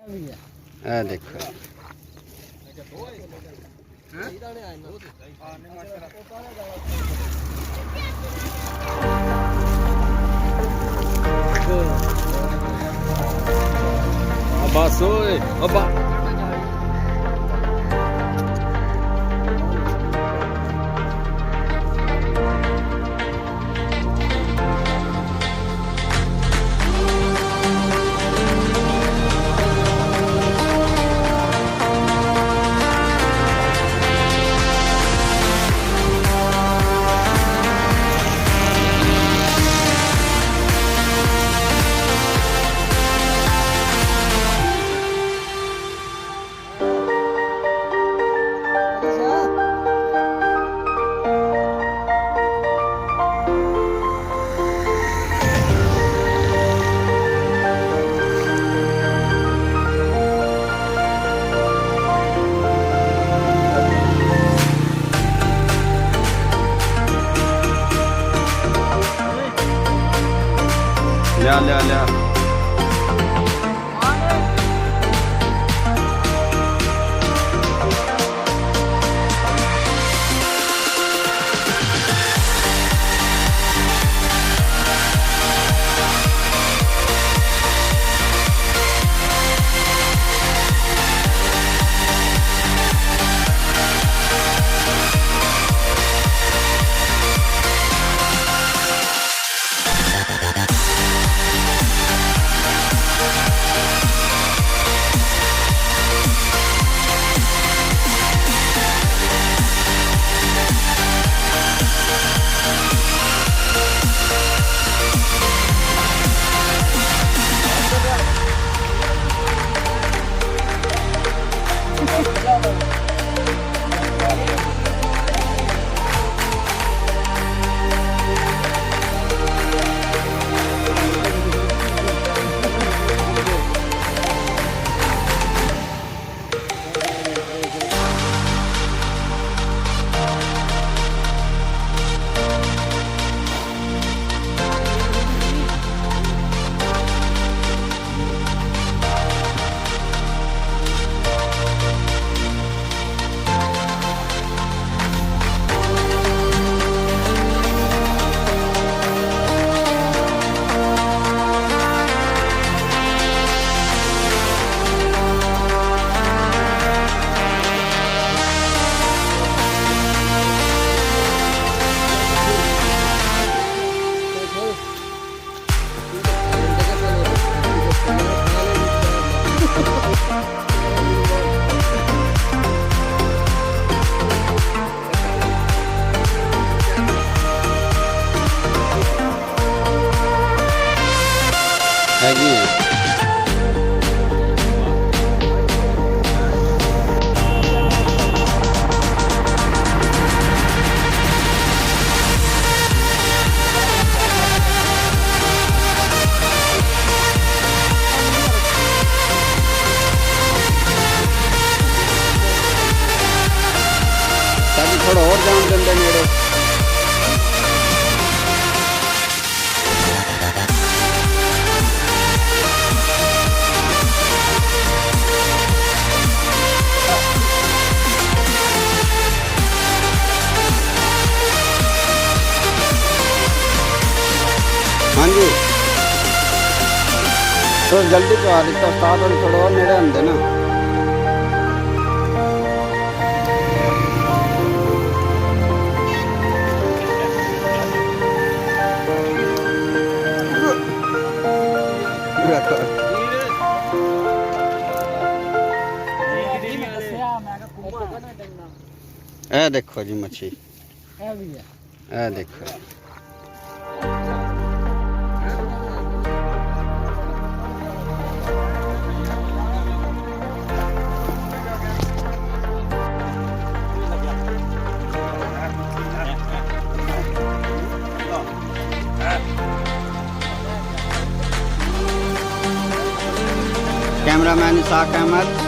ਇਹ ਦੇਖੋ ਬਸ ਓਏ ਅੱਬਾ ਲਿਆ ਲਿਆ ਲਿਆ ਹੈਗੀ ਤਾਂ ਥੋੜਾ ਹੋਰ ਜਾਣ ਦਿੰਦੇ ਨੇੜੇ हाँ जी तो जल्दी तो आ रही तो उस्ताद और थोड़ा और नेड़े आंदे ना ए देखो जी मच्छी ए देखो कैमरामैन इसाक अहमद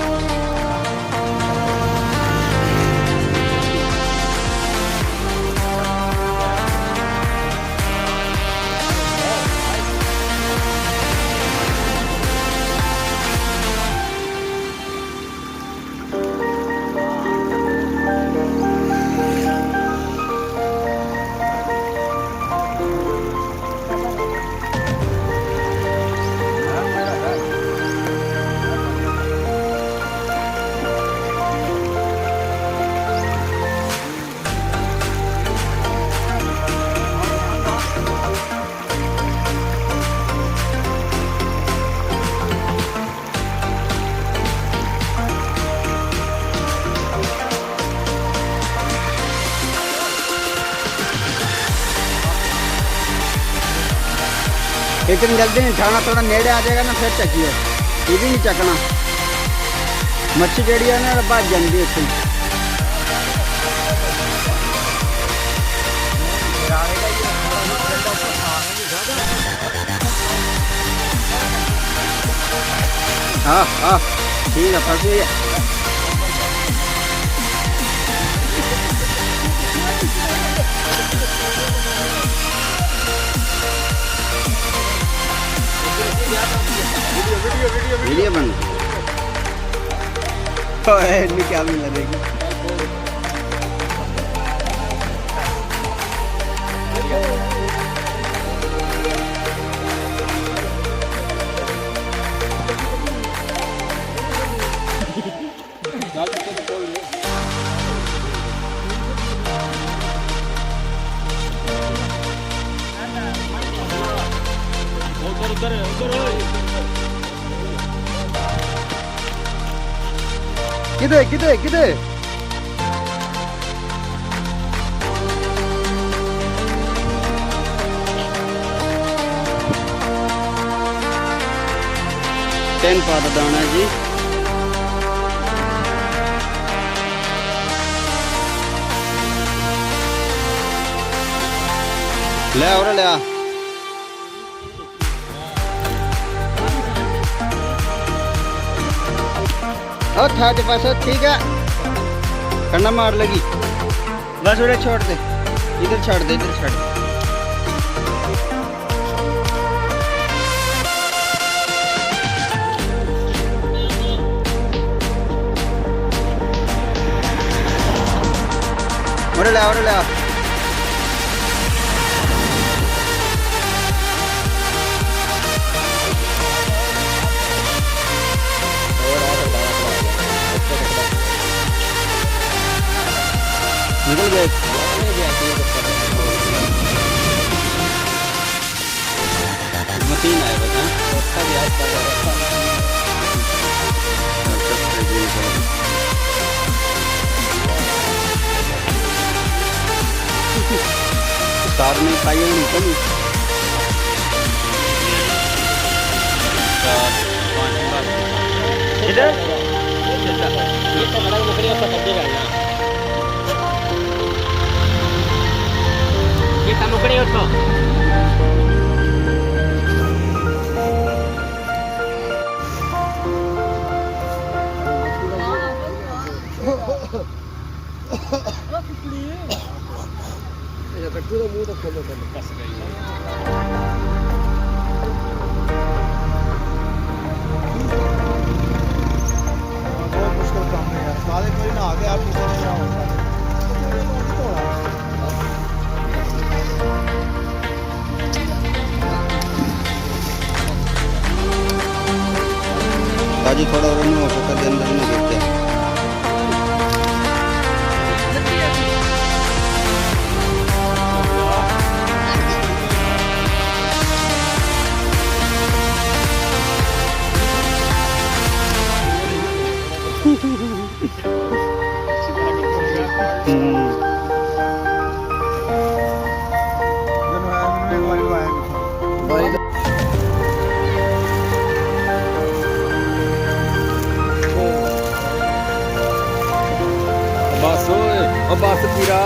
लेकिन जल्दी नहीं उठाना, थोड़ा नेड़े आ जाएगा ना फिर चकिए, ये भी नहीं चकना। मच्छी जड़ी है ना बच जाती है। हाँ हाँ ठीक है, फंसी है। वीडियो बन क्या मिल रहेगी। किधर किधर किधर टेन पाता दाना जी। ले और ले आ और था के पास ठीक है, कंडा मार लगी बस उड़े छोड़ दे, इधर छोड़ दे, इधर छोड़ दे। और ले और ले आ निकल गए। मशीन आए बता स्टार में खाइए नहीं कम इधर kita mukri utko ya tak kuda muda kholo kholo pas gayi बहुत मुश्किल काम है यार, सारे कोई ना आ गए आप किसी ने क्या होता है। ताजी थोड़ा और नहीं हो सकता, दिन अंदर नहीं गिरते। बस पूरा